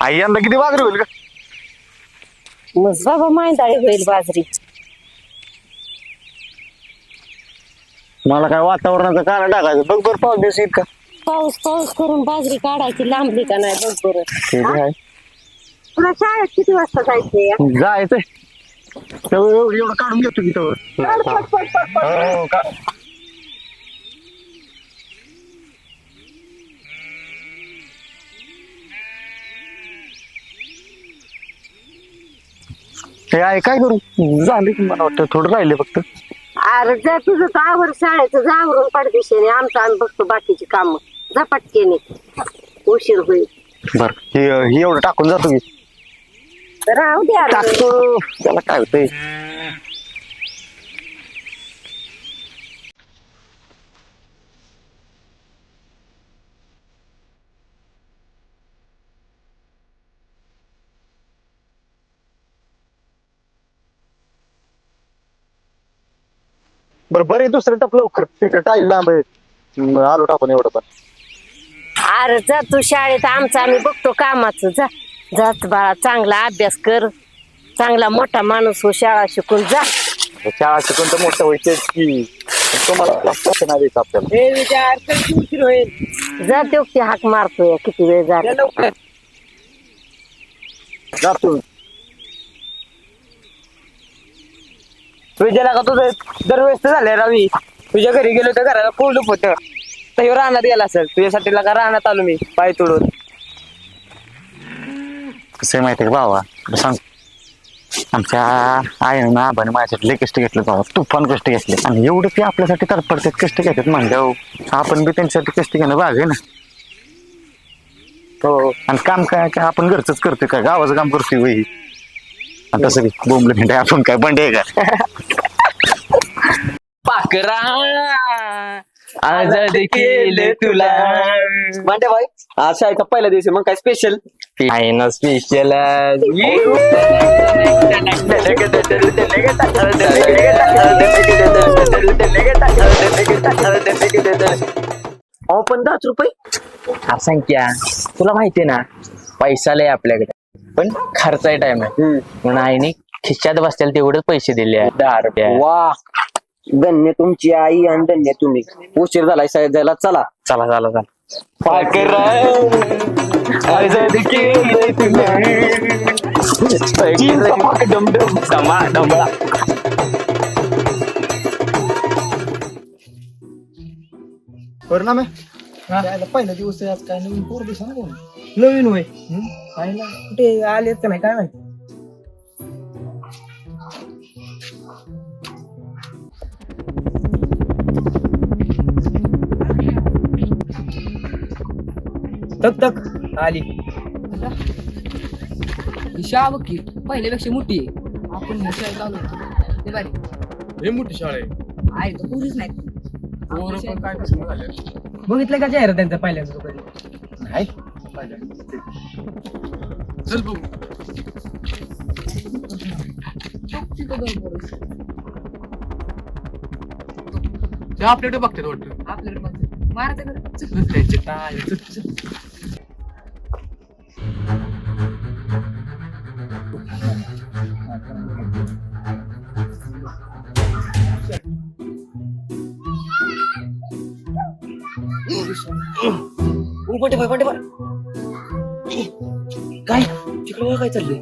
आई यंदा किती बाजरी होईल का? मग बाबा मांदाळी होईल बाजरी. मला काय वातावरणाचं कारण टाकायचं बघ बरं पाऊस दिवस येईल का? पाऊस पाऊस करून बाजरी काढायची लांबली का नाही बघ बरं. ते बी आहे. तुला शाळेत किती वाजता जायचंय? जायचंय तेवढं एवढं काढून घेतो की तेवढं. हो का? हे आहे काय करू झाले की मला वाटतं थोडं राहिले फक्त. अरे जा तुझं तर आवर शाळेचं जावरून पडदेशीने आमचं आम्ही बघतो बाकीची काम झपाटकेने उशीर होईल. बर हे एवढं टाकून जातो की राहू द्या टाकतो त्याला काय होतंय. बरं दुसरं टप लवकर टाईल लांब आहे आलो टाकून एवढं पण. अरे जा तू शाळेत आमचं आम्ही बघतो कामाचं जा. जात बाळा चांगला अभ्यास कर चांगला मोठा माणूस हो शाळा शिकून जा. शाळा शिकून तर मोठं व्हायचंच की तुम्हाला नाही द्यायचं आपल्याला. जा तो की हाक मारतोय किती वेळ झाला. जातो विजयाला का तुझं दरवेळेस झालंय रावी. तुझ्या घरी गेलो तर घराला कोंडूप होतं तर ह्यो रानात गेला असेल तुझ्यासाठी का रानात आलो मी पाय तोडून. कसं आहे माहिती आहे का बाबा सांग आमच्या आईनं ना आबाने माझ्यासाठी लय कष्ट घेतले बाबा तुफान कष्ट घेतले आणि एवढं ते आपल्यासाठी तडपडतात कष्ट घेतात म्हणल्यावर आपण बी त्यांच्यासाठी कष्ट घेणं भाग आहे ना. हो आणि काम काय आपण घरचंच करतोय काय गावाचं काम करतोय वही आणि तसं बोंबलं भेंडे आपण काय बंडे आहे का. पाकरा आजाद केले तुला म्हणते भाई आज शाळेचा पहिला दिवस आहे, मग काय स्पेशल आहे ना स्पेशल. अहो पण 10 रुपये हा संख्या तुला माहितीये ना पैसा लय आपल्याकडे पण खर्चाय टाइम आहे म्हणून आईने खिशात बसतील तेवढेच पैसे दिले 10 रुपये. वा धन्य तुमची आई आणि धन्य तुम्ही. उशीर झालाय शाळेत जायला चला चला चला चला. परिणाम आहे पहिला दिवस आहे आज काय नवीन पोर दिसा ना कोण नवीन वय पाहिला कुठे आलेत का नाही काय माहिती. तक तक आली शाळा बघ की पहिल्यापेक्षा मोठी आहे. आपण ह्या शाळेत आलो ते बारी हे मोठी शाळा आहे आहे तर पुरीच नाही. पोरं पण काय कसं झालं बघितलं का जाहिरात त्यांचा पहिल्यांदा कधी नाही चल बघू. ते आपल्याकडे बघतात वाटतं आपल्याकडे बघ मारते त्यांचे काय काय तिकडे काय चाललंय.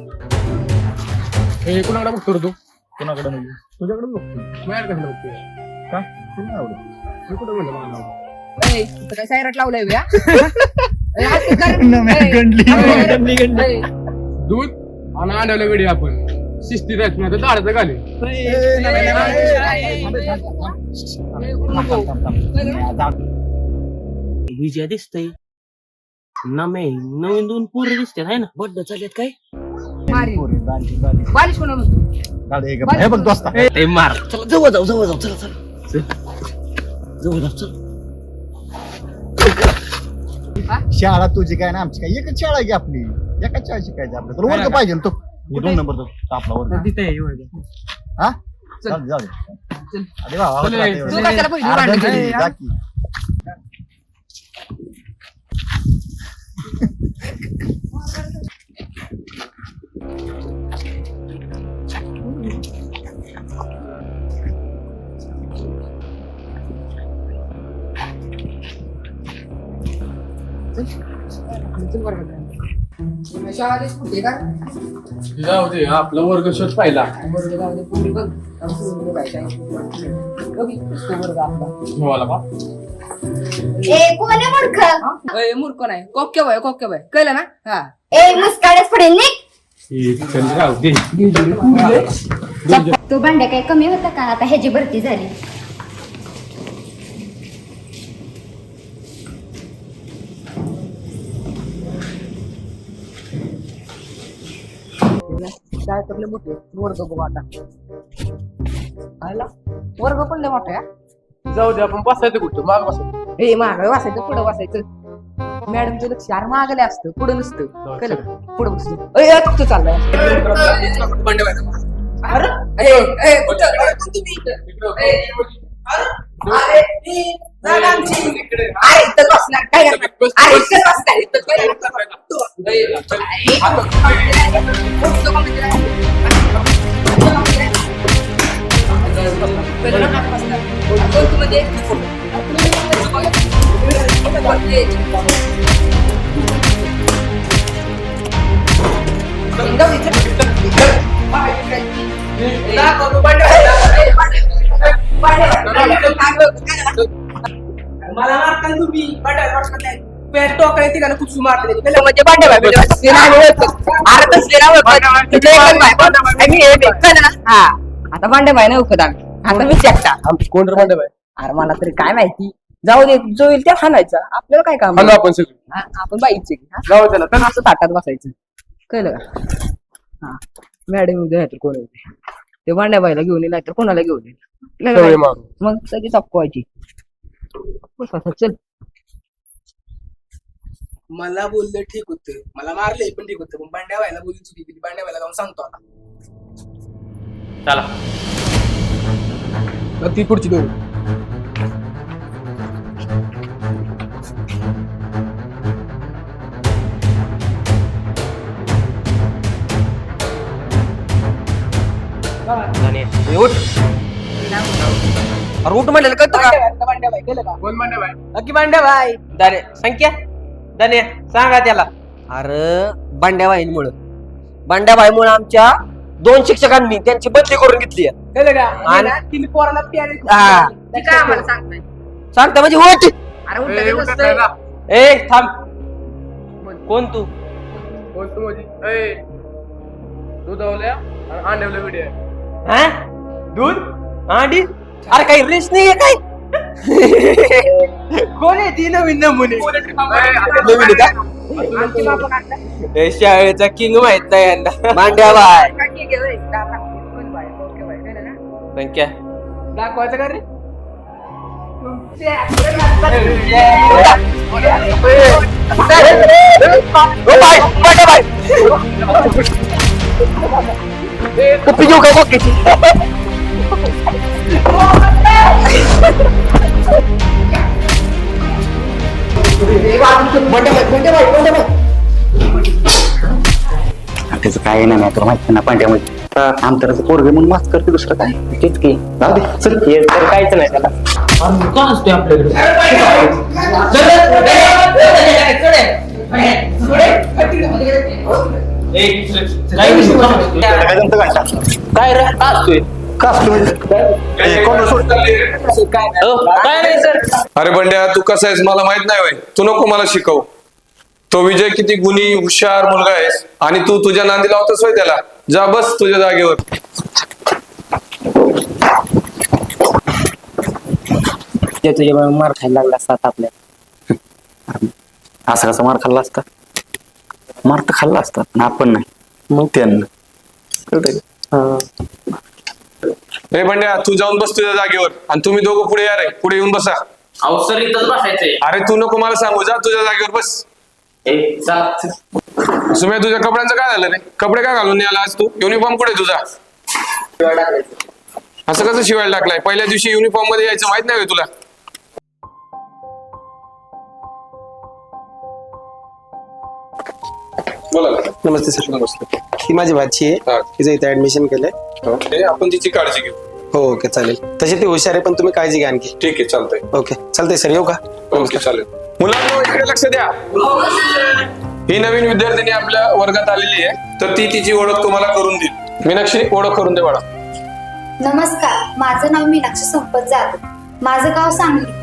हे कुणाकडे बघतो रे तू कुणाकडे नाही तुझ्याकडे बघतो माझ्याकडे कशाला बघतोय का तुला नाही आवडत मी कुठं म्हणलं मला नाही आवडत. काय सायराट लावलाय बया. दूध आणि अंड्याला गडी आपण शिस्तीत आहेत नाही तर दाडाचं घाले. विजय दिसतय नमे नवीन 2 पोरं दिसतात आहे ना बड्ड चालत काय बालिश म्हणून हे बघ दोस्त ए मार चला जवळ जाऊ चला चला जवळ जाऊ चल. शाळा तुझी काय ना आमची काय एकच शाळा आहे की आपली एकाच शाळा शिकायची आपल्याला तुला वर्ग पाहिजे ना तो 2 नंबरचा आपला वर्ग तिथे हा जाऊ दे अरे वा तू कशाला पैसे भांडण केली? चल वर्गात जाऊ. शाळा आलीच कुठे का जाऊ दे आपला वर्ग शोध पाहिला. वर्ग जाऊ दे पुढे बघ आमचं वर्ग काय बघ तो वर्ग आपला मला का ए कोण आहे मूर्ख ए मूर्ख नाही कोक्या बाय कळलं ना हा ए मुस्काडच पडेल निक राहू दे. तो भांड्या काही कमी होता का आता ह्याची भरती झाली काय करले मोठे वर्ग बघू आता आला वर्ग पण लय मोठा आहे. जाऊ दे आपण बसायचं कुठं माग बसायचं. ए माग वाचायचं पुढं वाचायचं मॅडमचं लक्ष यार मागले असतं पुढं नसतं कळलं पुढं बसतो तू चाललाय अरे ए, ए, कुठं? अरे, कोण तुम्ही इथं? ए, अरे, ती जागा आमची. अरे, इथंच बसणार. काय करणार? अरे, इथंच बसणार. इथंच काय करणार? पुढचं कोण इकडे आहे? पहिलं ना बसणार. कोण तुम्ही मला मारता तुम्ही टोकळे तिघांना कुठून मारले म्हणजे आता भांडे भाई नाही उकत आम्ही आता मी शकता कोण रे बाय अरे मला तरी काय माहिती जाऊ दे जो येईल त्या खाणायचा आपल्याला काय काम आलो आपण सगळी. हा, आपण बाईचे जाऊ त्याला तर असं ताटात बसायचं कळलं का हा मॅडम उद्या नाहीतर कोण येते ते भांड्या बाईला घेऊन येईल नाहीतर कोणाला घेऊन येईल सवय मारू. मग सगळी चपकवायची बस आता चल मला बोललं ठीक होतं मला मारले पण ठीक होतं पण भांड्या व्हायला बोलून चुकी केली भांड्या व्हायला जाऊन सांगतो आता मग ती पुढची दोन रूट म्हणलेलं कळतं का भांड्या भाई केलं का कोण म्हणते बाय नक्की भांड्या भाई दाने संख्या दाने सांगा त्याला अरे भांड्याबाईंमुळे भांड्याबाईमुळे आमच्या 2 शिक्षकांनी त्यांची बदली करून घेतली कळलं का आणि- तिने पोराला प्यारे हा. काय आम्हाला सांगताय सांगता म्हणजे होत अरे उलटं ए, कसं उठा असतंय? ना. ए थांब कोण तू कोण तू माझी ए दुधावल्या आणि अंड्यावल्या व्हिडिओ आहे. हा दूध अंडी अरे काही रेस नाही काय कोण आहे ती नवीन नमुने नवीन आहे का आमची बाबा काढला. ए, शाळेचा किंग माहित नाही यांना भांड्या बाय काय ठीक आहे, होय. कोण बाय, ओके बाय, कळलं ना? संख्या दाखवायचं का रे कपी घेऊ का कोकेची त्याचं काय नाही तुला माहिती ना पांड्यामध्ये आमचं पोरग म्हणून मास्क करते दुसरं काय तेच की जाऊ दे चल हे तर काहीच नाही त्याला काय रे असतोय काय नाही सर अरे बंड्या तू कसा आहेस मला माहित नाही होय तू नको मला शिकव तो विजय किती गुणी हुशार मुलगा आहेस आणि तू तुझ्या नांदी लावतोस होय त्याला जा बस तुझ्या जागेवर तुझ्या मार खायला लागला असतात आपल्या असं कसं मार खाल्ला असता मार तर खाल्ला असता पण आपण नाही मग त्यांना कळतंय का? रे बंड्या तू जाऊन बस तुझ्या जागेवर आणि तुम्ही दोघं पुढे या रे पुढे येऊन बसा अवसर इथंच बसायचंय अरे तू नको मला सांगू जा तुझ्या जागेवर बस सुम्या तुझ्या कपड्यांचं काय झालं रे कपडे काय घालून आला आज तू युनिफॉर्म कुठे तुझा असं कसं शिवायला टाकलाय पहिल्या दिवशी युनिफॉर्म मध्ये यायचं माहित नाही होय तुला बोला ना. नमस्ते सर नमस्ते ही माझी भाची आहे हा. तिचं इथे ऍडमिशन केलंय ओके आपण तिची काळजी घेऊ हो ओके चालेल तशी ती हुशार आहे पण तुम्ही काळजी घ्या आणखी ठीक आहे चालतंय ओके चालतंय सर येऊ का ओके चालेल मुलांनो इकडे लक्ष द्या. ही नवीन विद्यार्थिनी आपल्या वर्गात आलेली आहे, तर ती तिची ओळख तुम्हाला करून देईल. मीनाक्षी, ओळख करून दे बाळा. नमस्कार, माझं नाव मीनाक्षी संपत जाधव. माझं गाव सांगली.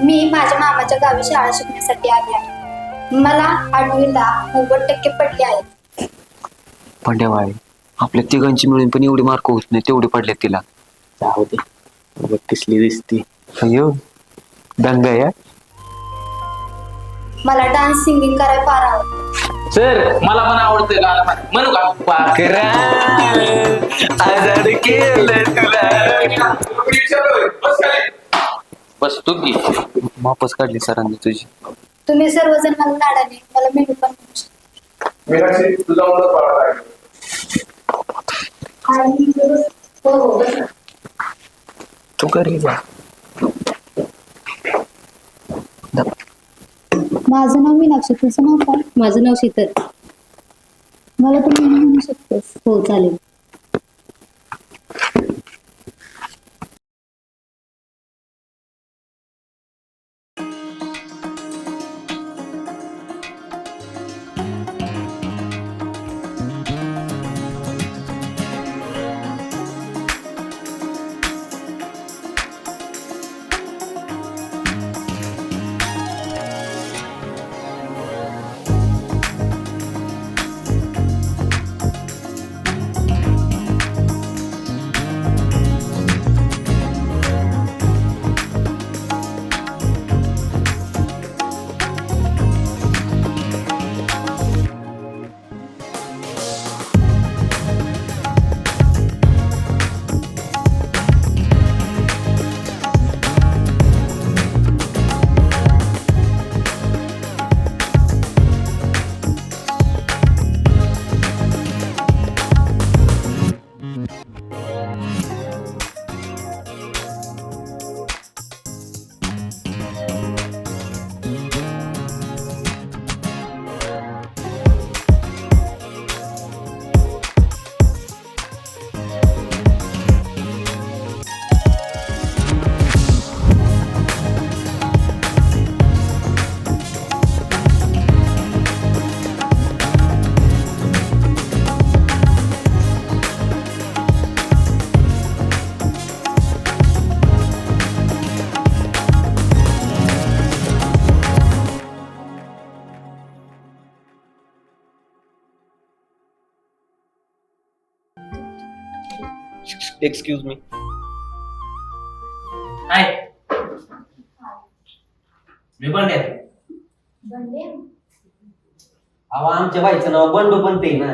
मी माझ्या मामाच्या गावी शाळा शिकण्यासाठी आली आहे. मला 8वीला 90% पडले आहेत. बंड्याबाई, आपल्या तिघांची मिळून पण एवढे मार्क होत नाही, तेवढे पडले तिला. जाऊ दे, बघ कसली दिसती. अयो दंगा या. मला डान्स सिंगिंग करायला फार आवडतं. सर मला पण आवडतं गाणं म्हणू का? पाखरा आजाद केलं तुला. बस तू घे. वापस काढली सरांनी तुझी. तुम्ही सर्वजण मला लाडाने मला मेनू पण म्हणू शकता. मीनाक्षी, तुझा ओळख बाळा. हो. तू घरी जा. माझं नाव मीनाक्षी, तुझं नाव काय? माझं नाव शीतल. मला तू मेनू म्हणू शकतेस. हो चालेल. Excuse me. हाय, मी बंड्या. अहो आमच्या बाईचं नाव बंडू पण ते ना.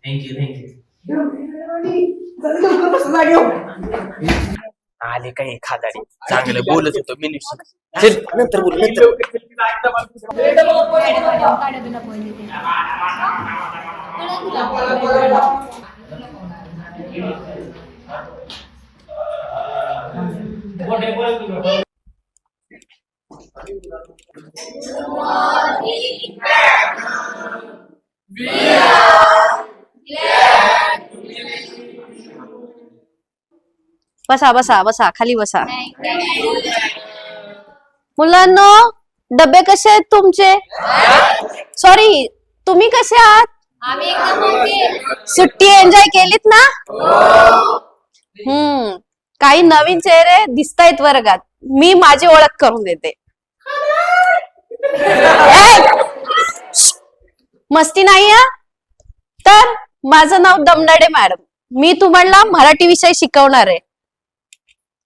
थँक्यू आले काय खादाडी. चांगलं बोलत होतो मी. नंतर बोल नंतर. बसा बसा बसा, खाली बसा. मुलांनो, डबे कसे आहेत तुमचे? सॉरी, तुम्ही कसे आहात? सुट्टी एन्जॉय केलीत ना? काही नवीन चेहरे दिसतायत वर्गात. मी माझी ओळख करून देते. मस्ती नाही हा? तर माझं नाव दमनाडे मॅडम. मी तुम्हाला मराठी विषय शिकवणार आहे.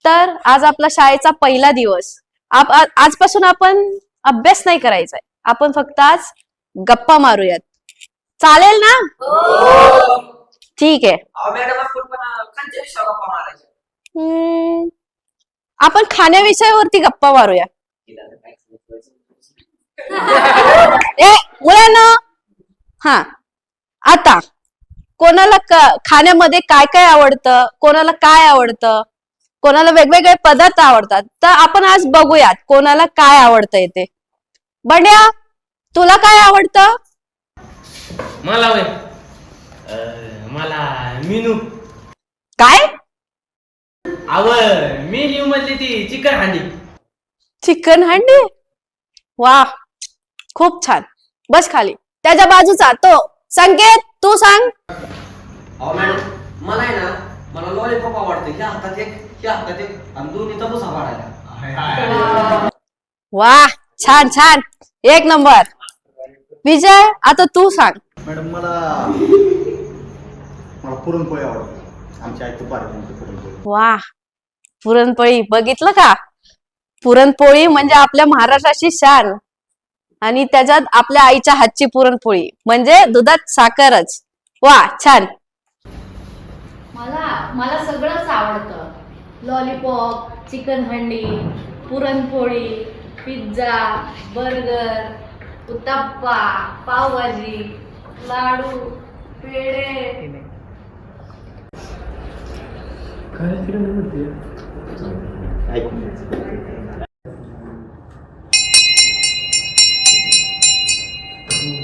तर आज आपला शाळेचा पहिला दिवस. आजपासून आपण अभ्यास नाही करायचा. आपण फक्त आज गप्पा मारूयात. चालेल ना? ठीक आहे. आपण खाण्याविषयावरती गप्पा मारूया. मुलांना, हा, आता कोणाला खाण्यामध्ये काय काय आवडतं, कोणाला काय आवडतं, कोणाला वेगवेगळे पदार्थ आवडतात. तर आपण आज बघूयात कोणाला काय आवडतं ते. बंड्या, तुला काय आवडतं? मला मला मीनू. काय? अव मी न्यू मधली ती चिकन हांडी. चिकन हंडी. वा, खूप छान. बस खाली. त्याच्या बाजूचा तो संकेत, तू सांग. अहो मॅडम मला आहे ना, मला लॉलीपॉप आवडतं. ह्या हातात एक, ह्या हातात एक, आणि दोन्हीचा भुसा पाडायला. वा, छान छान, एक नंबर. विजय, आता तू सांग. मॅडम मला पुरणपोळी आवडते. आमच्या आई तुपारी पुरणपोळी. वा, पुरणपोळी बघितलं का? पुरणपोळी म्हणजे आपल्या महाराष्ट्राची शान. आणि त्याच्यात आपल्या आईच्या हातची पुरणपोळी म्हणजे दुधात साखरच. वा, छान. मला सगळंच आवडतं. लॉलीपॉप, चिकन हंडी, पुरणपोळी, पिझ्झा, बर्गर, उत्तप्पा, पावभाजी, लाडू, पेढे.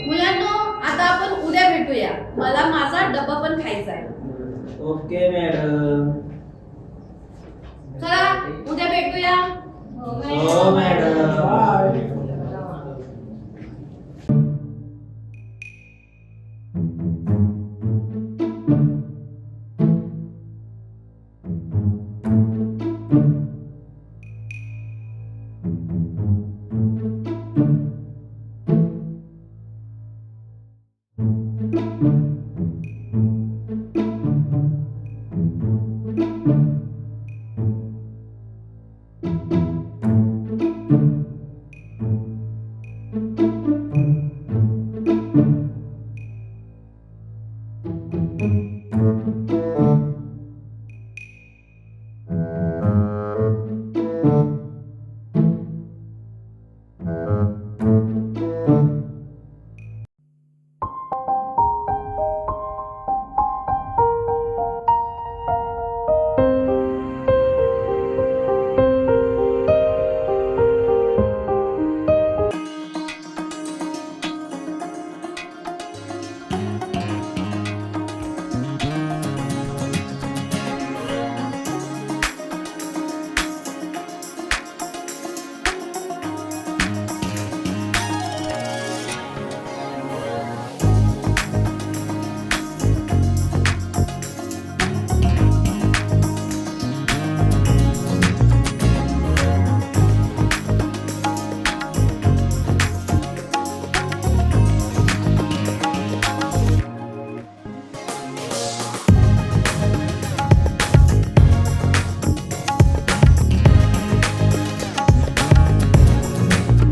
मुलांनो, आता आपण उद्या भेटूया. मला माझा डब्बा पण खायचा आहे. Okay madam. चला, उद्या भेटूया. हो मॅडम.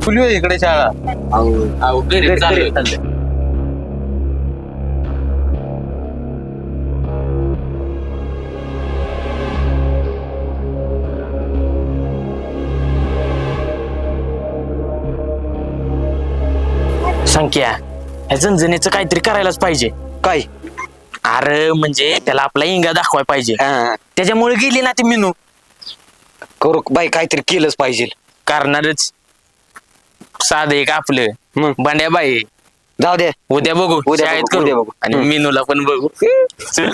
खुली होय इकडे शाळा. संख्या, ह्या झणझणीचं काहीतरी करायलाच पाहिजे. काय अरे म्हणजे त्याला आपला इंगा दाखवाय पाहिजे. त्याच्यामुळे गेली ना ती मेनू. करू बाई, काहीतरी केलंच पाहिजे. करणारच. साधं एक आपलं बंड्याबाई. जाऊ दे, उद्या बघू, उद्या शाळेत बघू, उद्या करू बघू. आणि मेनूला पण बघू. चल.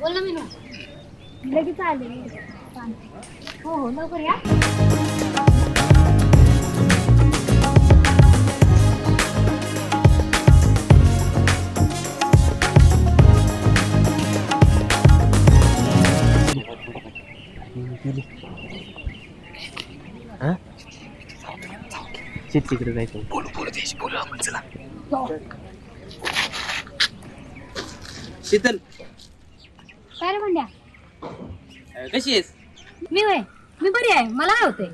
बोल ना, मी लगेच आले. हो हो, लवकर या. तिकडे जायचं. शीतल काय रे भांड्या? कशी आहेस? मी बरी आहे. मला काय होतंय?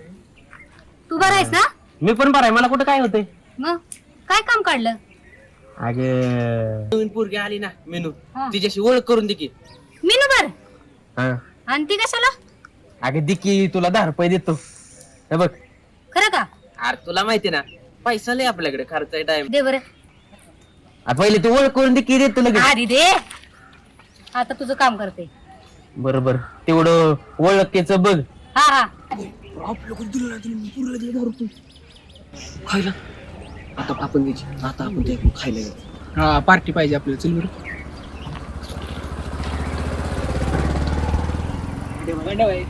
तू बरा आहेस ना? मी पण बरं आहे. मला कुठं काय होतंय? मग काय काम काढलं? अगे नवीन पोरगी आली ना मेनू, हा. तिच्याशी ओळख करून दे की. मीनू बर. आणि ती कशाला? अगे दिकी तुला 10 रुपये देतो. हे बघ. खरं का? अरे तुला माहिती ना पैसा लय आपल्याकडे, खर्चाय टाइम. दे बरं. पहिले तू ओळख करून दे की देतो लगेच. आधी दे. आता तुझं काम करते. बरोबर तेवढं ओळखेच बघ. हा हा. खायला आता आपण द्यायची. आता आपण ते खायला जाऊ. हा पार्टी पाहिजे आपल्याला. चल बरं.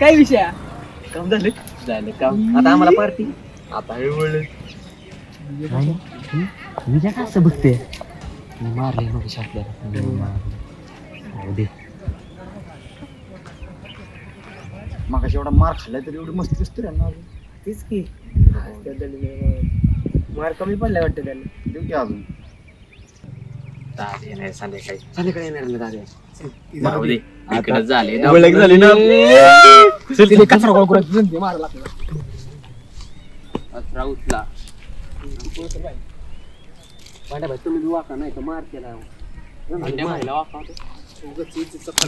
काय विषय? काम झालं काम. आता आम्हाला पार्टी. आता विजय कसं बघते मारले मग आपल्याला. मग एवढा मार खाल्लाय तर एवढी मस्ती दिसते ना. तीच की मार कमी पडलाय वाटतं त्याला. देऊ की अजून संध्याकाळी येणार ना दादा. झाले ओळख झाली ना. तिने कचरा गोळा करायची जनते मारायला आपल्याला. उठला भाई तुम्ही वाका नाही तर मार केला. भांड्या भाईला वाकावतो.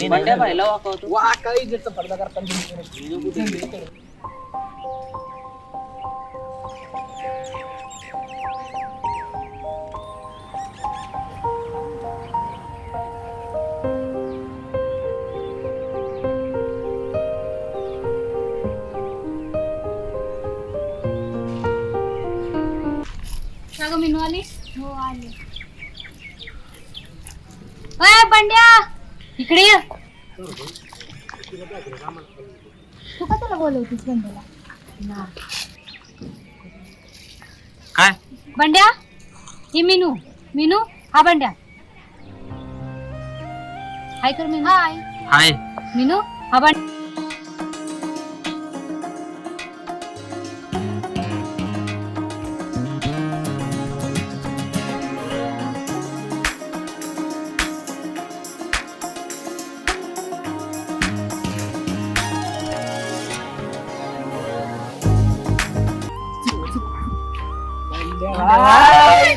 भांड्या भाईला वा काय इज्जतचा पडदा करताना. का मीनू आली? हो आली. अय बंड्या इकडे ये. तू का त्याला बोलवतीस बंड्याला? काय बंड्या ही मीनू हा बंड्या. हाय कर मीनू. हाय हाय. मीनू हा बंड्या.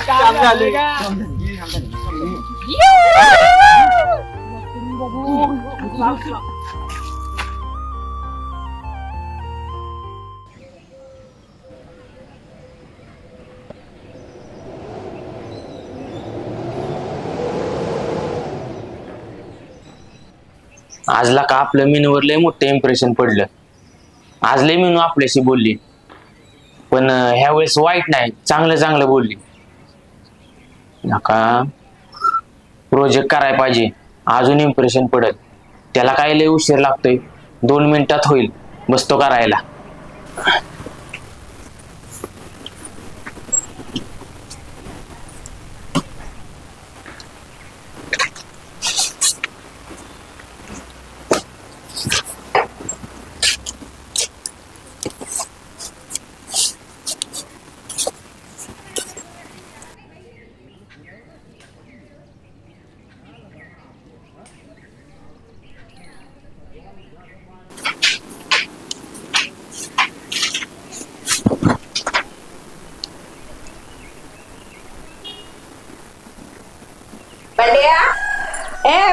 काम झालं का? आजला का आपलं मेनूवर लय मोठं इम्प्रेशन पडलं. आज लय मेनू आपल्याशी बोलली, पण ह्या वेळेस वाईट नाही, चांगलं बोलली. नका प्रोजेक्ट करायला पाहिजे, अजून इम्प्रेशन पडल. त्याला काय लय उशीर लागतोय, 2 मिनिटात होईल, बसतो करायला.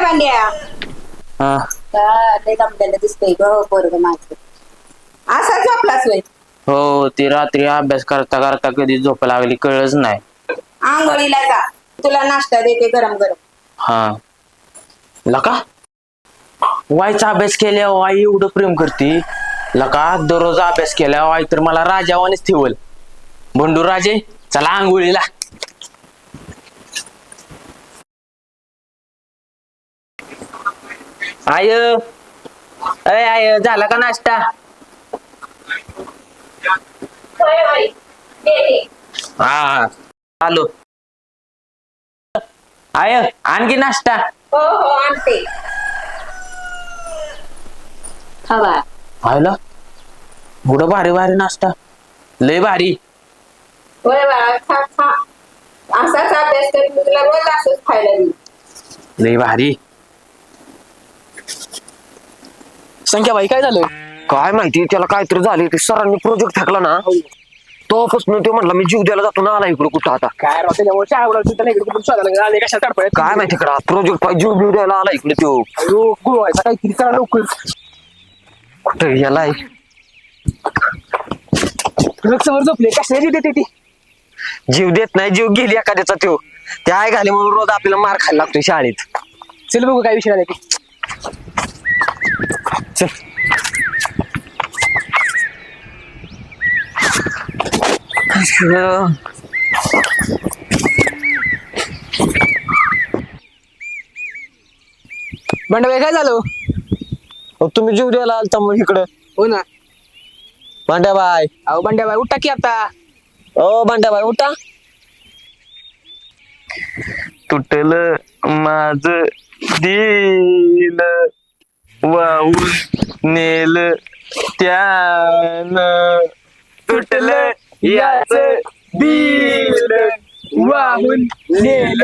बंड्या हा लय दमलेलं दिसतंय ग पोरगं माझं. असा झोपलाच होय? हो, ती रात्री अभ्यास करता करता कधी झोप लागली कळलंच नाही. आंघोळीला जा, तुला नाश्ता देते गरम गरम. हा लका वाईचा अभ्यास केल्यावर आई एवढं प्रेम करते. लका दररोज अभ्यास केल्यावर आई तर मला राजावानीच ठेवल. बंडू राजे चला आंघोळीला. आय आय झाला का नाश्ता? हा आलो. आय आणखी नाश्ता? हो आणते. आयला एवढं भारी भारी नाश्ता, लय भारी. होय बाळा खा खा असाच अभ्यास कर तुला रोज असंच खायला देऊ. लय भारी. संख्या भाई काय झालं? काय माहिती त्याला काहीतरी झाले ते सरांनी प्रोजेक्ट फेकला ना तोपासून तो म्हणला मी जीव द्यायला जातो ना आला इकडे कुठं आता काय राव त्याच्यामुळे शाळा इकडे कुठून शोधायला आले कशा तडफड काय माहिती कडा प्रोजेक्ट पाहिजे जीव बिव द्यायला आला इकडे तो गोवायचा काहीतरी करा लवकर. कुठे गेलाय समोर झोपले कशाला देते ती. जीव देत नाही जीव गेली एखाद्याचा त्यो ते आहे घाले म्हणून रोज आपल्याला मार खायला लागतोय शाळेत. चल बघू काय विषय आला ते. चल भांडवय काय झालं? तुम्ही जीव द्यायला आलता मग इकडं. हो ना. भांड्याबाई अहो भांड्याबाई उठा की आता. ओ भांड्याबाई उठा. तुटल माझ दिल वाहून नेल त्यान तुटल याच दिल वाहून नेल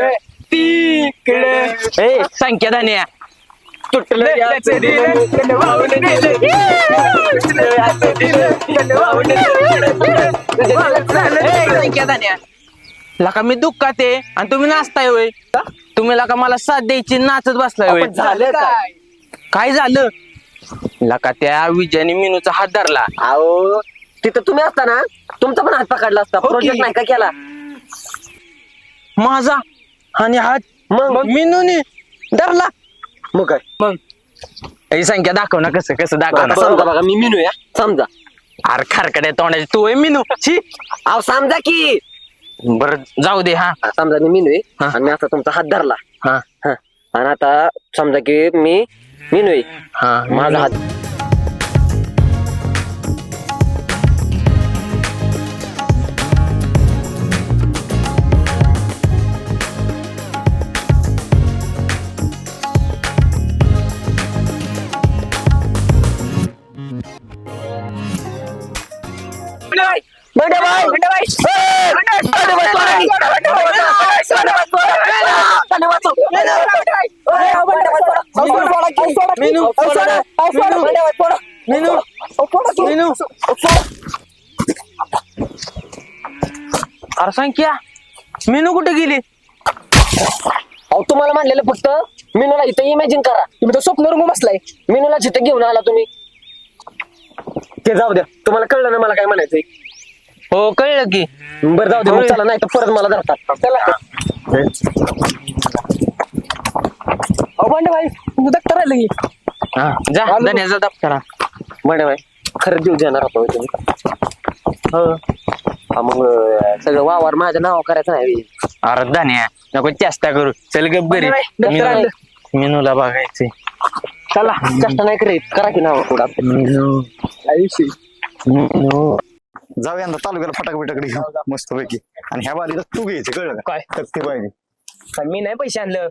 तिकडे. ए संख्या धान्या तुटलं याच दिल वाहून नेल तुटलं याच दिल वाहून संख्या धान्या. लका मी दुःखात आहे आणि तुम्ही नाचताय होय. तुम्ही लका मला साथ द्यायची नाचत बसलाय होय. झालं काय? काय झालं? लका त्या विजयाने मिनूचा हात धरला. अहो तिथं तुम्ही असता ना तुमचा पण हात पकडला असता. प्रोजेक्ट नाही का केला माझा आणि हात मग मिनूने धरला. मग काय मग ही संख्या दाखव ना कसं कसं दाखव आता ना. समजा बघा मी मिनू या समजा. अरे खारकड्या तोंडाची तू आहे मिनू. छी. अहो समजा की बरं जाऊ दे. हा समजा मी मिनू आहे हा. आणि मी आता तुमचा हात धरला हा हा. आणि आता समजा की मी मिनू आहे हा माझा हात अरे संख्या मिनू कुठे गेली? अहो तुम्हाला म्हणलेलं फक्त मिनूला इथं इमॅजिन करा. तुम्ही तर स्वप्नावर बसलाय. मिनूला जिथं घेऊन आला तुम्ही ते जाऊ द्या. तुम्हाला कळलं ना मला काय म्हणायचंय. हो कळलं की. बरं जाऊ दे मग चला नाही तर परत मला धरतात. चला भांडे भाई तुमचं दप्तर राहिलं की. हा जा धन्याचा दप्तरा. म्हणे बाय खरं जीव देणार होतो तुम्ही. हो हा, मग सगळं वावर माझ्या नाव करायचं नाही. अरे धन्या नको चेष्टा करू. चल गप घरी. दप्तर आणलं. मिनूला बघायचंय. चला चेष्टा नाही करीत करा की नाव थोडा. मिनू मिनू जाऊ यंदा तालुक्याला फटाक बिटाकडे घेऊ मस्त पैकी. आणि ह्या बालीला तू घ्यायचं कळलं का? काय? तर ते पाहिजे. मी नाही पैसे आणलं.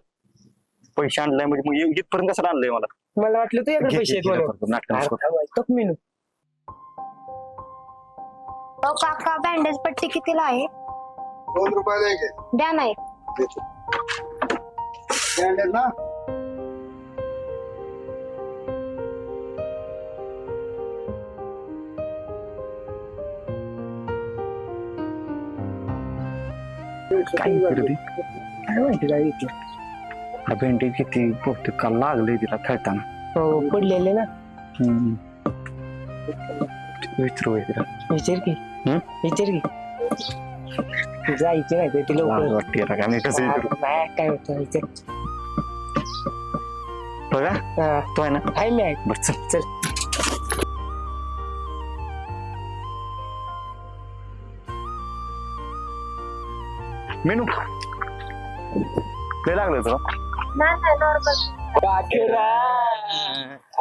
पैसे आणलाय म्हणजे मग इथपर्यंत कसं आणलंय मला. मला वाटलं तू घे, पैसे घे, घे, नको, नाटकं नको. मेनू. काका बँडेज पट्टी कितीला आहे? 2 रुपये द्या नाही. ना. काय करते काय माहिती काय इथे. भेंडी किती बहुतेक काल लागले तिला खेळताना. हो पडलेले ना. विचारू तिला विचार की. विचार की. जायचे नाही ते लाज लवकर. वाटते का मी कसं विचारू. नाही काय होतं विचार. बघा तो आहे ना. आहे मी आहे. बरं चल चल. मेनू लय लागलं तुला. नाही नॉर्मल. पाखरा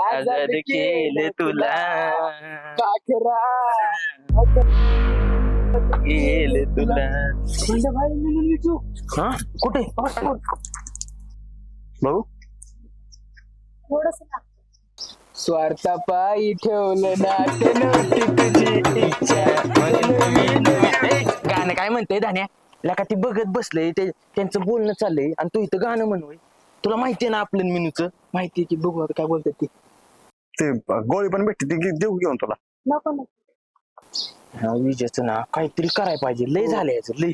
आजाद केले तुला. पाखरा केले तुला. भाई मिळून तू. हा कुठे भाऊ थोडस स्वार्था पायी ठेवलं नाते नव्हती तुझी इच्छा गाणं काय म्हणतंय धान्या लका ती बघत बसलंय ते त्यांचं बोलणं चाललंय आणि तू इथं गाणं म्हणूय तुला माहितीये ना आपलं मिनूचं माहितीये की बघू आता काय बोलतात ते ते गोळी पण भेटते ती देऊ घेऊन तुला. नको नको. हा विजेचं ना काहीतरी करायला पाहिजे लय झालं याचं लय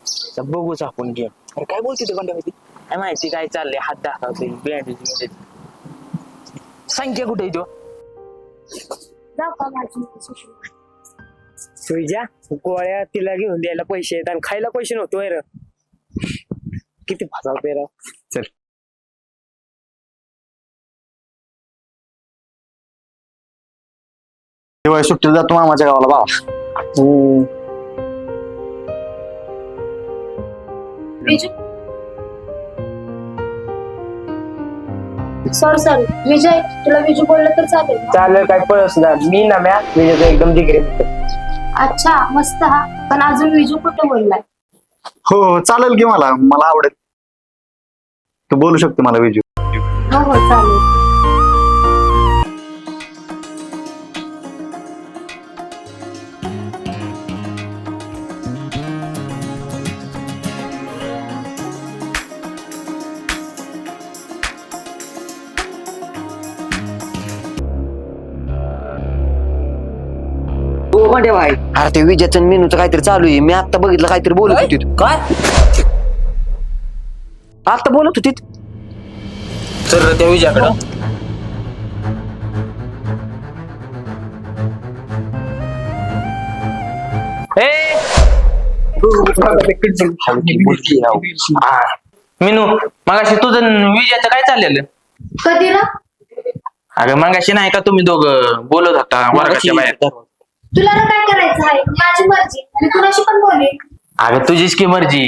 आता बघूच आपण गेम अरे काय बोलते ते कोणत्या काय माहिती काय चाललंय हात दाखवते बँडेज संख्या कुठे तो जाऊ का माझी सुईजा गोळ्या तिला घेऊन द्यायला पैसे आहेत आणि खायला पैसे नव्हतो रे किती फसावतोय राव. चल दिवाळी सुट्टीला जातो मामाच्या गावाला बाबा. सॉरी विजय तुला विजू बोललं तर चालेल ना? चालेल काय पळस ना मी ना मॅ विजेचा एकदम जिगरी अच्छा मस्त हा पण अजून विजू कुठं बोललाय? हो हो चालेल की मला आवडेल. तू बोलू शकते मला विजू. हो हो चालेल. अरे ते विजयाचं मेनूचं काहीतरी चालू आहे मी आता बघितलं काहीतरी बोलत होती काय आता बोलत होती तर त्या विजयाकडं मिनू मगाशी तुझं विजयाचं काय चाललेलं कधी ना अगं मगाशी नाही का तुम्ही दोघं बोलत होता वर्गाच्या बाहेर तुला ना काय करायचं आहे माझी मर्जी मी कुणाशी पण बोलेन. अगं तुझीच की मर्जी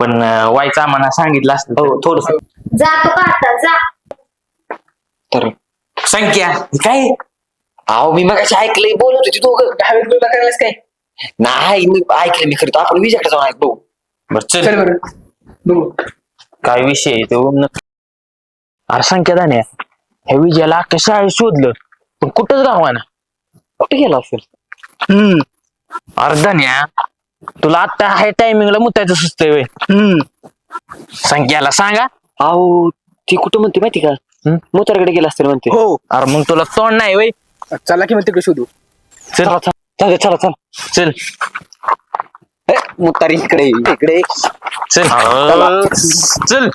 पण वायचा आम्हाला सांगितलं असतं हो थोडस जातो का आता जा. तर संख्या काय अहो मी मग ऐकलंय बोलत होती दोघं करायलास काय नाही मी ऐकलं मी खरं आपण विजयाकडे जाऊन ऐकलो. बर चल काय विषय आहे तो अरे संख्या धान्या ह्या विजयाला अख्ख्या शाळेत शोधलं पण कुठंच गावाना कुठे गेला असेल अरे धान्या तुला आता हाय टायमिंगला मुतायचं सुचतंय वय संख्याला सांगा अहो ती कुठं म्हणते माहिती का मोतारकडे गेला असतील म्हणते. हो अरे मग तुला तोंड नाही वय चला की म्हणते शोधू. चल चल चला चल चल मुतारी इकडे इकडे चल चल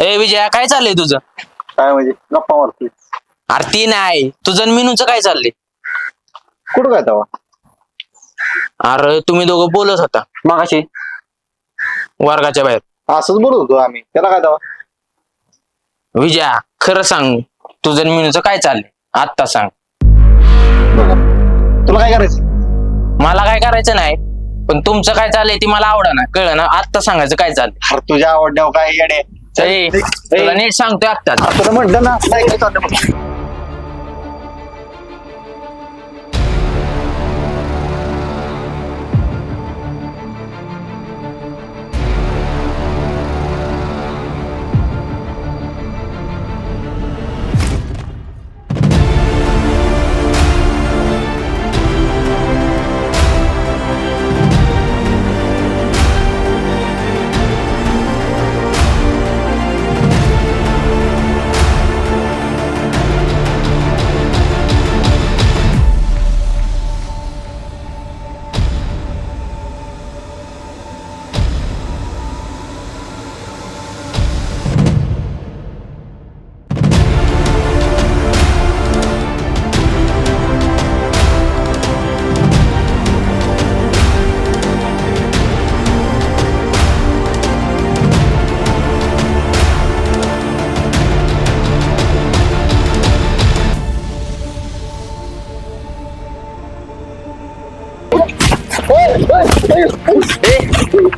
ए विजया काय चाललंय तुझं काय म्हणजे गप्पा मारतोय. अरे ती नाही तुझं मिनूचं काय चाललंय कुठं काय तवा अरे तुम्ही दोघं बोलत होता मागाशी वर्गाच्या बाहेर असंच बोलत होतो आम्ही त्याला काय तवा. विजया खरं सांग तुझं मिनूचं काय चाललंय आत्ता सांग तुला काय करायचं मला काय करायचं नाही पण तुमचं काय चाललंय ती मला आवडा ना कळलं ना आत्ता सांगायचं काय चाललंय अरे तुझ्या आवडण्यावर काय येडे. ए, तुला नीट सांगतोय आत्ता तुला म्हटलं ना नाही काय चाललं.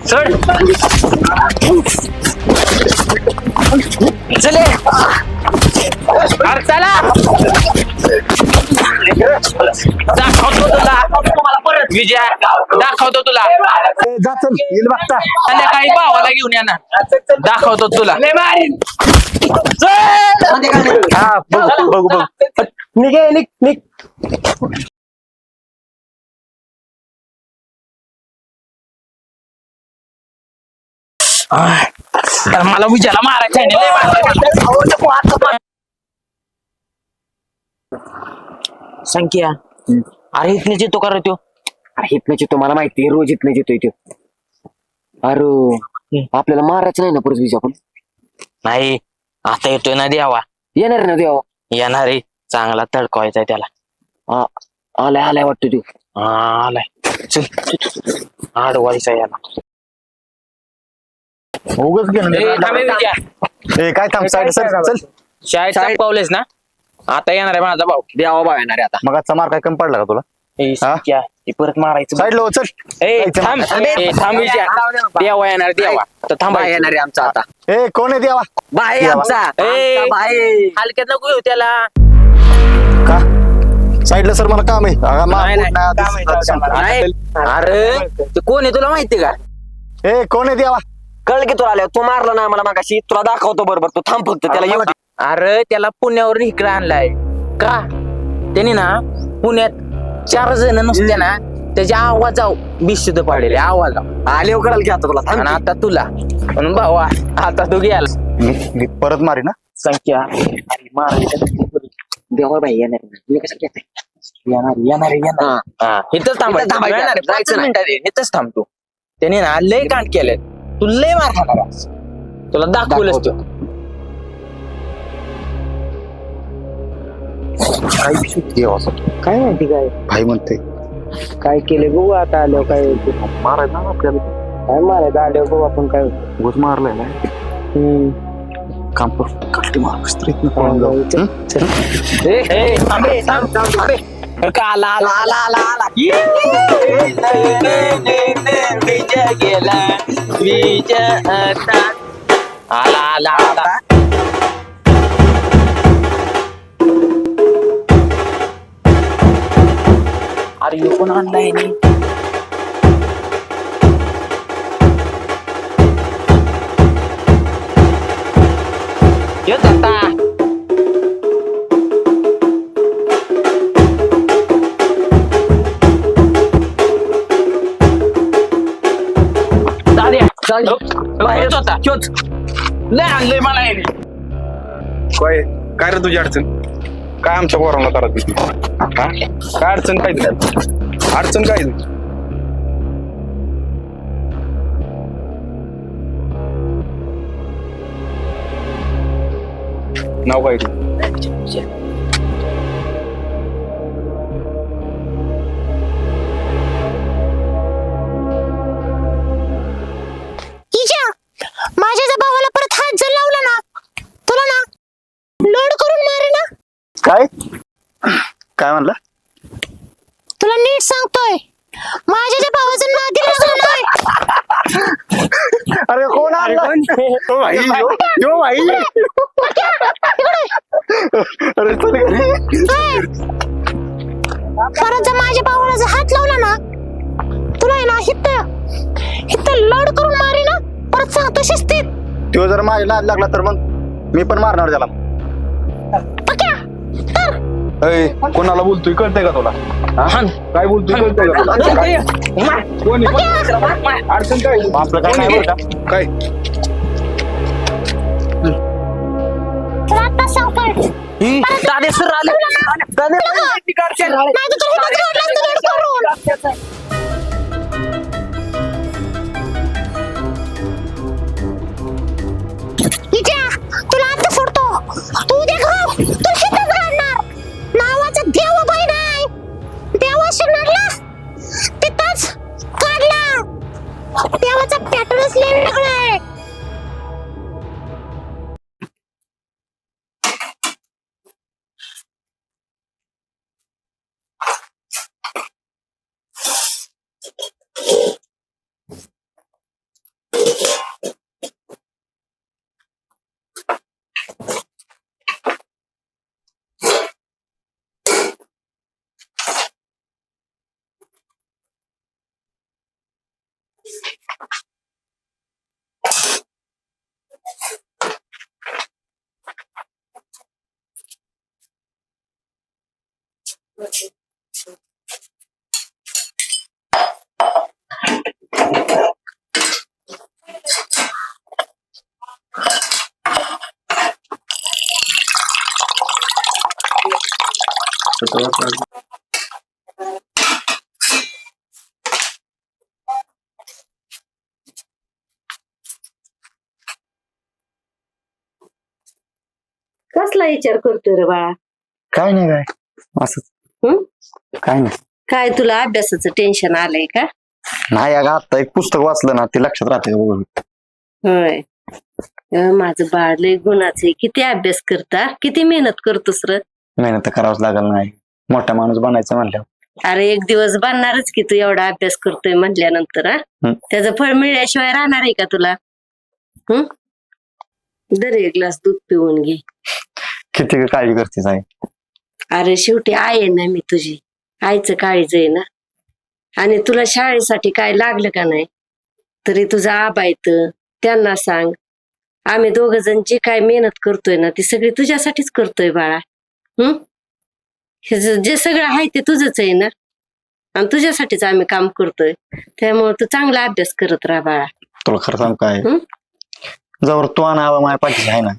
चढ चले अरे चला दाखवतो तुला तुम्हाला परत विजय दाखवतो तुला जा चल येईल बघता संध्याकाळी भावाला घेऊन येणार दाखवतो तुला हा बघू बघू बघू निघ तर मला विजयाला मारायचं आहे ना. संख्या अरे इथनेच येतो का रे त्यो अरे इथनेच येतो मला माहिती रोज इथनेच येतोय त्यो अरे आपल्याला मारायचं नाही ना परत विजय आपण नाही आता येतोय ना देवा येणार ना देवा येणार आहे चांगला तडकवायचा त्याला आलाय आलाय वाटतो तू आलाय चल आडवायचा याला उगच काय थांब साईड चल शाळेत पावलेस ना आता येणार आहे माझा भाऊ देवा भाव येणार आहे आता मग आजचा मार काय कमी पडला का तुला ए, सुक्या, हे परत मारायचं साईड लो चल थांब विजया देवा येणार देवा तर थांबा येणार आहे आमचा आता ए कोण आहे देवा बाय आमचा हलक्यात नको घेऊ त्याला का साईडला सर मला काम आहे अरे ते कोण आहे तुला माहिती का ए कोण आहे देवा कळ की तुला आल्यावर तू मारला ना मला मागाशी तुला दाखवतो बरोबर तू थांब फक्त त्याला येऊ दे. अरे त्याला पुण्यावरून इकडे आणलाय का त्याने ना पुण्यात 4 जण नसते ना त्याच्या आवाजाव बिशुद्ध पाडलेले आवाजाव आले कळल की आता तुला थांब आणि आता तुला म्हणून भावा आता तू गेला मी परत मारी ना संख्या देवा बाई येणार नाही. मी कसं घेते येणार इथंच थांबायचं इथंच थांबतो त्याने ना लय कांड केलंय तू लय मार खाणार आहेस. तुला दाखवलंच तो काय माहिती काय भाई म्हणते काय केले बघू आता आलो काय मारायचं ना आपल्याला काय मारायचं आलो बघू आपण काय होतं. उगच मारलंय ना काम कष्ट मार कसं इथनं पळून जाऊ विजय गेला विजय आला अरे कोण आणलाय येत आता बाहेर होता लय आणलंय मला याने. काय रे तुझी अडचण काय आमच्या पोरांना करत होती? हा काय अडचण काय तुला अडचण काय तुझी? नाव काय तुझं? माझ्या जर भावाला परत हात जर लावला ना तुला ना लोड करून मारे ना काय काय म्हणला तुला नीट सांगतोय माझ्या ज्या भावाचं नादी लागलं नाही अरे कोण आणला यो भाई अरे चल परत जर माझ्या भावाला जर हात लावला ना तुला आहे ना हित लोड करून मारे ना परत सांगतो शिस्तीत तो जर माझ्या नाद लागला तर मग मी पण मारणार त्याला कोणाला बोलतोय कळतंय का तुला काय बोलतोय कळतंय का तुला कोण अडचण काय आपलं काय नाही बरं का काय तुला आता सांगतोय दादे सर आले तुला आता सोडतो तू दे घाव तू हितच राहणार नावाचा देव बाई नाही देवा शिरणारला तिथंच काढला देवाचा पॅटर्नच लय वेगळा आहे कसला विचार करतोय रे बाळा? काय नाही काय असं काय नाही. काय तुला अभ्यासाचं टेन्शन आलंय का? नाही अगं आता एक पुस्तक वाचलं ना ते लक्षात राहते बघून. होय. माझं बाळ लय गुणाचं आहे. किती अभ्यास करता, किती मेहनत करतोस र? मेहनत तर करावंच लागल नाही मोठा माणूस बनायचं म्हणल्यावर. अरे एक दिवस बनणारच की, तू एवढा अभ्यास करतोय म्हटल्यानंतर. त्याचं फळ मिळल्याशिवाय राहणार आहे का तुला? दर एक ग्लास दूध पिऊन घे. किती काळजी करतेस आई. अरे शेवटी आई आहे ना मी तुझी. आईचं काळीज आहे ना. आणि तुला शाळेसाठी काय लागलं का नाही तरी तुझा आबा येतं त्यांना सांग. आम्ही दोघ जण जे काय मेहनत करतोय ना ती सगळी तुझ्यासाठीच करतोय बाळा. हे जे सगळं आहे ते तुझंच आहे ना, आणि तुझ्यासाठीच आम्ही काम करतोय. त्यामुळे तू चांगला अभ्यास करत राहा बाळा. तुला खरं सांग काय, जवळ तू आणि आबा माझ्या पाठीशी आहे ना,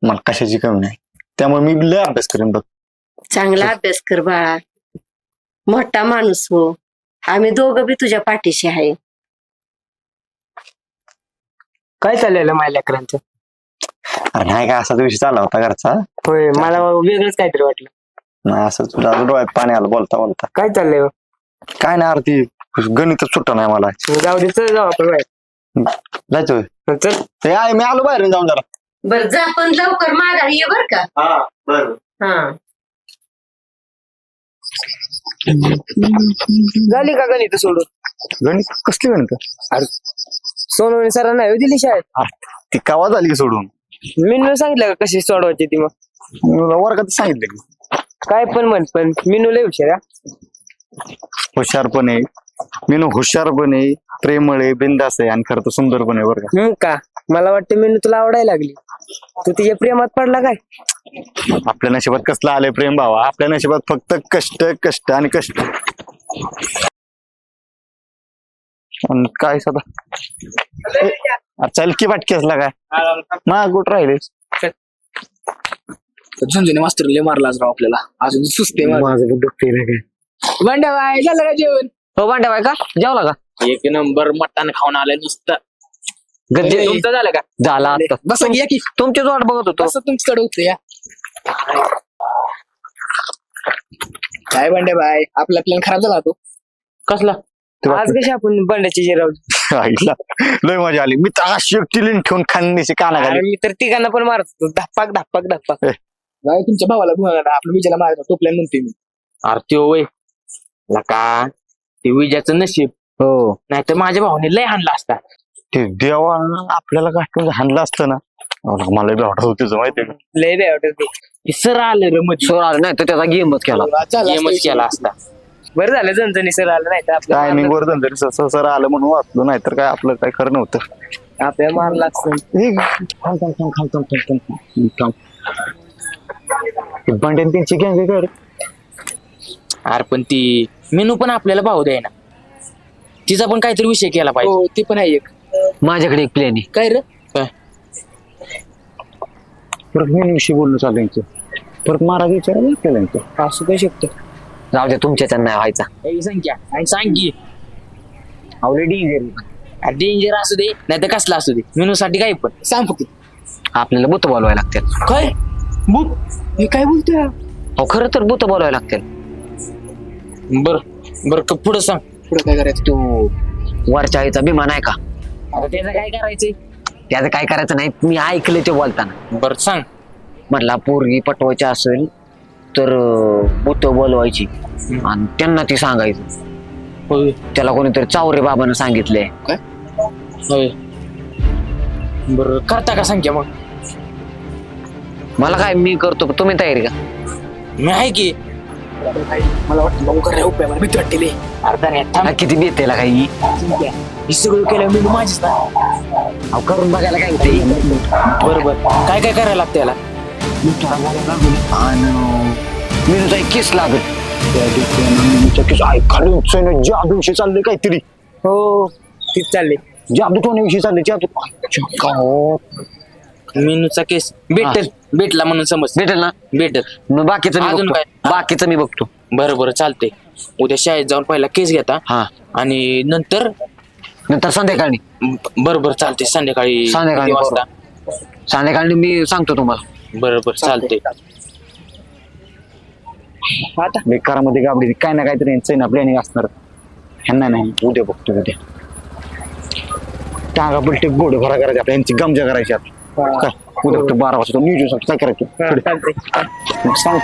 मला कशाची कमी नाही. त्यामुळे मी लय अभ्यास करेन बघ. चांगला अभ्यास कर बाळा, मोठा माणूस हो. आम्ही दोघं बी तुझ्या पाठीशी आहे. काय चाललेलं माझ्या लेकरांचं? अरे नाही काय असा दिवशी चालला होता घरचा. होय, मला वेगळंच काहीतरी वाटलं. नाही असं तुला डोळ्यात पाणी आलं बोलता बोलता. काय चाललंय? काय नाही आरती गणितच सुट्टा नाही मला. जाऊ दे, चल जाऊ आपण बाहेर. जायचोय चल. ते आहे मी आलो बाहेर जाऊन जरा. बर जा पण लवकर माघारी ये बर का. हा झाली का गणित सोडून? गणित कसली गणित? अरे सोनवणे सरांना दिली शाळेत. ती कवा झाली सोडून? मीनू सांगितलं का कशी सोडवायची ती? मग वर्गात सांगितलं की. काय पण म्हण, पण मीनू लय हुशार. हुशार पण आहे मीनू, हुशार पण आहे, प्रेमळ आहे, बिंदास आहे आणि खरं तर सुंदर पण आहे बरं का. का मला वाटतं मीनू तुला आवडायला लागली. तू तिच्या प्रेमात पडला काय? आपल्या नशिबात कसलं आलंय प्रेम भावा? आपल्या नशिबात फक्त कष्ट कष्ट आणि कष्ट. काय सदा चल की वाटकेसला काय मग कुठं राहिले? झुंझुने मास्तरले मारलाच राव आपल्याला. अजून सुस्ते माझं दुखते ना काय. भांड्या बाय झालं का जेवण? हो भांड्या बाय का जेवला का? एक नंबर मटण खाऊन आलंय नुसतं. गद्दे तुमचं झालं का? झाला आता. बस या की तुमचीच वाट बघत होतो. कसं तुमच्याकडे होतं या. काय भांड्या बाय आपला प्लॅन खराब झाला तो. कसला? आज कशी आपण बंड्याची जिरावली. लय मजा आली. मी तर अशी एकटी लिहून ठेवून खाण्याची काना घाली. मी तर तिघांना पण मारत होतो. धप्पाक धप्पाक धप्पाक. बाय तुमच्या भावाला गुन्हा आपल्या विजयाला मारायचा तो प्लॅन म्हणतोय मी. अरे त्यो वय का ते विजयाचं नशीब. हो, नाहीतर माझ्या भावाने लय हाणला असता. ते देवानं आपल्याला गाठून हाणलं असतं ना, मला भेटत होते माहितीये का. लय बे वाटत. सर आलं रे मध्ये. सर आलं नाही तर त्याचा गेमच केला. गेमच केला असता. बरं झालं झणझणी सर आलं नाही तर आपलं टायमिंग वर जर सर आलं म्हणून वाचलो, नाहीतर काय आपलं काय खरं नव्हतं. आपल्या मारला बंड्यान त्यांची गँग कर. अरे पण ती मेनू पण आपल्याला भाव द्याय ना. तिचा पण काहीतरी विषय केला पाहिजे. हो ती पण आहे एक. माझ्याकडे एक प्लॅन आहे. काय रे? परत मी विषयी बोलणं चालू यांचं. परत महाराज विचारायला आपल्याला यांचं. असू काय शकतो. जाऊ द्या तुमच्या नाही व्हायचा. संख्या आणि सांग की ऑलरेडी डेंजर असू दे नाही तर कसला असू दे, मेनू साठी काही पण सांग फक्त. आपल्याला बुत बोलवायला लागतील. काय बुत? हे काय बोलतोय? हो खरं तर बुत बोलवायला लागतील. बर बर पुढे सांग. पुढे काय करायचं? तू वरच्या आईचा भीमा नाही का? आता त्याचं काय करायचंय? त्याचं काय करायचं नाही, मी ऐकलं ते बोलताना. बर सांग. म्हटला पोरगी पटवायची असेल तर बुत बोलवायची आणि त्यांना ती सांगायचं. त्याला कोणीतरी चावरे बाबांना सांगितलंय. काय? बर करता का संख्या? मग मला काय मी करतो, तुम्ही तयारी का? मी आहे की. मला वाटतं लवकर उपाय मला भीती वाटते. अर्धा किती बेतेला काही हे सगळं केलं मी माझीच ना. करून बघायला काय होते. बरोबर काय काय करायला लागतं याला? आणि मी तुझा एक किस लागेल. त्या दिवशी आहे ना, मीनुचा केस खाली उचलून जादूविषयी चाललंय काहीतरी. हो तीच चालले. जादू टोण्याविषयी चाललंय जादू. मीनूचा केस भेटला म्हणून समज. भेटेल ना? भेटल. मग बाकीचं मी अजून बघतो. काय? बाकीचं मी बघतो. बरं चालतंय. उद्या शाळेत जाऊन पहिला केस घेता हा. आणि नंतर संध्याकाळी बरोबर चालते. संध्याकाळी संध्याकाळी किती वाजता? संध्याकाळी मी सांगतो तुम्हाला. बरोबर चालते. आता बेकारामध्ये गाबडी काय ना काहीतरी यांचं ना प्लॅनिंग असणार. ह्यांना नाही उद्या बघतो उद्या. टांगा पलटे गोडे भरा करायचे आपल्या यांची गमजा करायची आपली. काय उद्या फक्त 12 वाजता नियोजन काय करायचं सांग.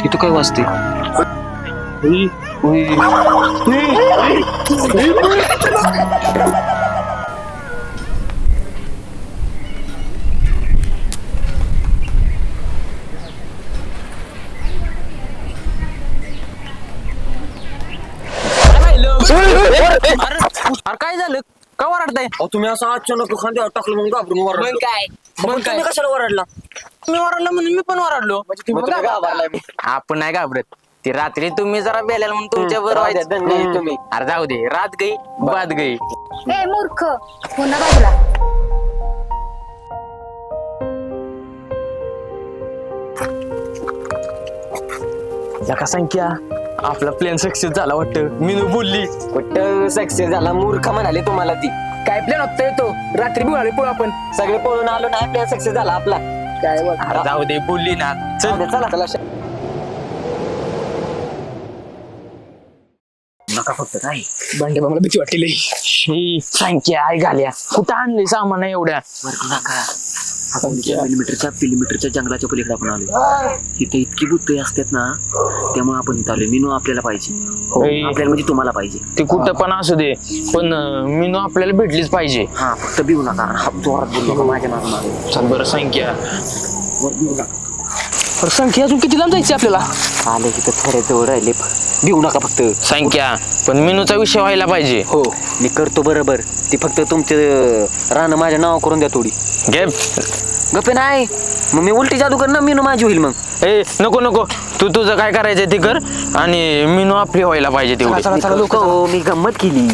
तिथं काय वाजते? अरे काय झालं? का वरडताय? तुम्ही असं अचानक खांद्यावर टाकलं म्हणून घाबरून ओरडला. काय तुम्ही कशाला ओरडला? मी ओरडलो म्हणून मी पण ओरडलो. आपण नाही घाबरत. ती रात्री तुम्ही जरा बेल्याला म्हणून तुमच्या बरोबर तुम्ही. अरे जाऊ दे. रात गई बात गई. ए मूर्ख पुन्हा बाजूला. जका संख्या आपला प्लॅन सक्सेस झाला वाटतं. मीनू बोलली. कुठं सक्सेस झाला? मूर्ख म्हणाले तुम्हाला ती. काय प्लॅन होता येतो? रात्री बिघाले पळू आपण. सगळे पळून आलो ना, प्लॅन सक्सेस झाला आपला. अरे जाऊ दे. बोलली ना. चल चला. नका फक्त नाही भांडे मला भीती वाटली. संख्या आई घाल्या कुठं आणले सामान एवढ्या? किलोमीटरच्या जंगलाच्या पलीकडे आपण आलो. तिथे इतकी बुद्धी असतात ना, त्यामुळे आपण इथं आलोय. मीनू आपल्याला पाहिजे. आपल्याला म्हणजे तुम्हाला पाहिजे. ते कुठं पण असू दे, पण मीनू आपल्याला भेटलीच पाहिजे. हा फक्त भिवू नका. जोरात बोलू नका. माझ्या मागे चल बरं संख्या. संख्या अजून किती लांब जायची आपल्याला? आले तिथं थोड्या जवळ राहिले. भिवू नका फक्त. संख्या पण मीनूचा विषय व्हायला पाहिजे. हो मी करतो बरोबर. ती फक्त तुमचे रानं माझ्या नाव करून द्या थोडी. घे गप्पे नाही. मग मी उलटी जादू कर ना, मीनू माझी होईल. मग नको तू तुझं काय करायचं ते कर आणि मीनू आपली व्हायला पाहिजे तेवढी. लोक मी गंमत केली.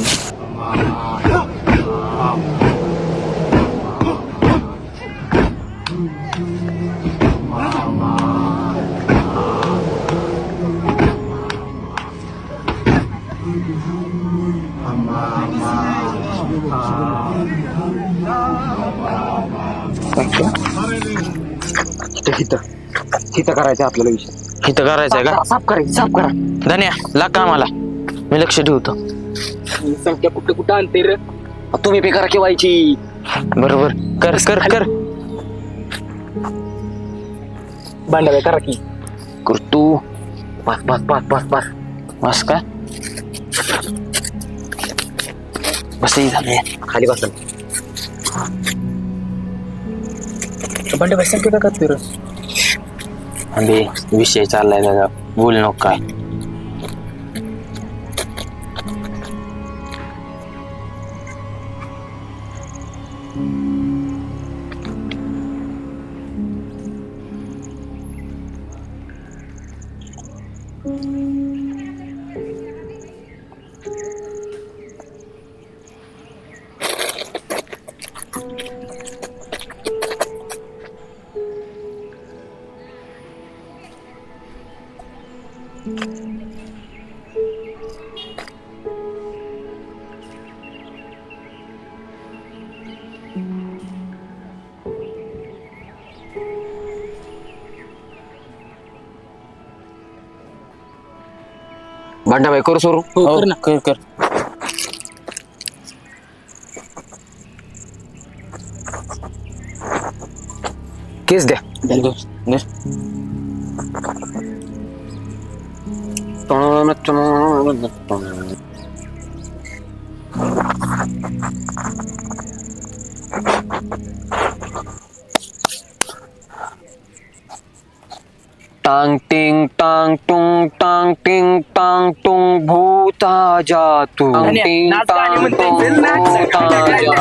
हिथं करायचं आपल्याला विषय. इथं करायचंय का? साफ करा. धन्या लाग का मला. मी लक्ष ठेवतो. संख्या कुठं आणते रे? तुम्ही पे करा केवायची. बरोबर कर भांडा करा की. करतो. बस का? बस झालं. खाली बसा. भांडा बाई संख्या काय करते रे? म्हणजे विषय चाललाय दादा. बोल नको काय. भांडाबाई करू सुरू. कर ना. कर केस द्या. टांग टिंग टांग टुंग टांग टिंग टांग टुंग भूता जा तू टिंग टांग टुंग भूता जा.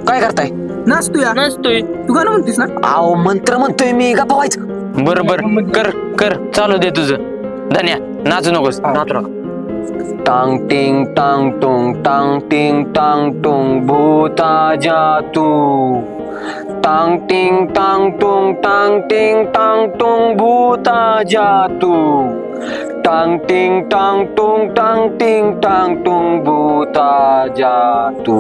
काय करताय? नसतोय तू गाणं म्हणतीस ना? आव मंत्र म्हणतोय मी गप्पा व्हायचं. बरोबर कर कर चालू दे तुझं. धन्या नाचू नकोस नाचू नका. टांग टिंग टांग टुंग टांग टिंग टांग टुंग भूता जा तू टांग टिंग टांग टुंग टांग टिंग टांग टुंग भूता जा तू टांग टिंग टांग टुंग टांग टिंग टांग टुंग भूता जा तू.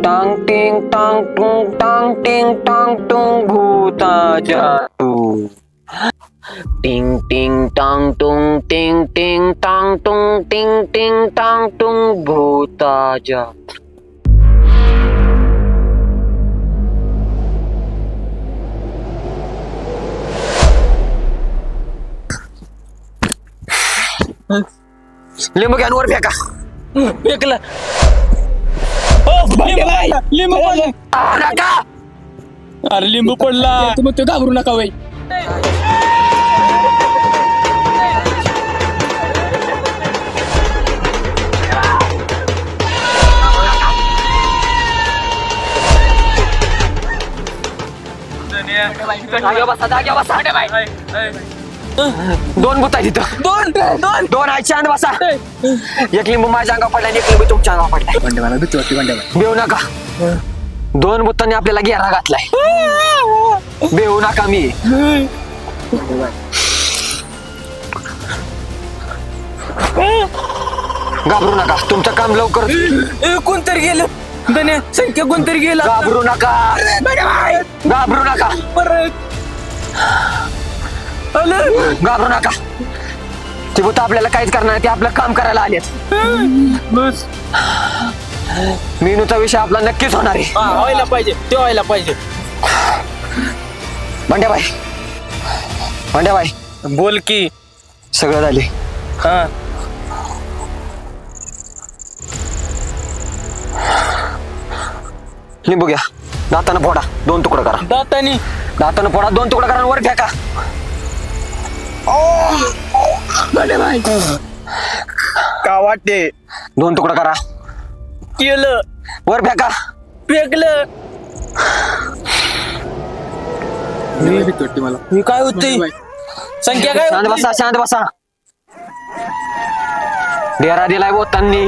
टांग टिंग टांग टुंग टांग टिंग टांग टुंग भूता जा तू टिंग टिंग टांग टुंग टिंग टिंग टांग टुंग टिंग टिंग टांग टुंग भूता जा. लिंबू घ्या वर फेका. फेकलं. लिंबू पडला. अरे लिंबू पडला. तुम्ही तो घाबरू नका वय. दोन भूत आहे तिथं. दोन आहे. शांत बसा. एक लिंबू माझ्या अंगावर पडला आणि एक लिंबू तुमच्या अंगावर पडलाय. मला भीती वाटते भांड्याबाई. बेऊ नका. दोन भूतांनी आपल्याला घेरा घातलाय. बेऊ नका. मी घाबरू नका. तुमचं काम लवकर. कोणतरी गेलं. धन्या संख्या कोणतरी गेला. घाबरू नका. घाबरू नका. घाबरू नका. ते भूत आपल्याला काहीच करणार नाही. ते आपलं काम करायला आलेत. बस मेनूचा विषय आपला नक्कीच होणार आहे. व्हायला पाहिजे ते व्हायला पाहिजे. भांड्याबाई भांड्याबाई बोल की. सगळं झाले. हा लिंबू घ्या. दातानं फोडा. 2 तुकडा करा. दातानी. दातानं फोडा. 2 तुकडा करा. वर फेका. का वाटते. 2 तुकडा करा. केलं. वर फेका. फेकलं. भीती वाटते मला. मी काय होतंय. संख्या काय शांत होतंय? बसा. शांत बसा. डेरा दिलाय बोतांनी.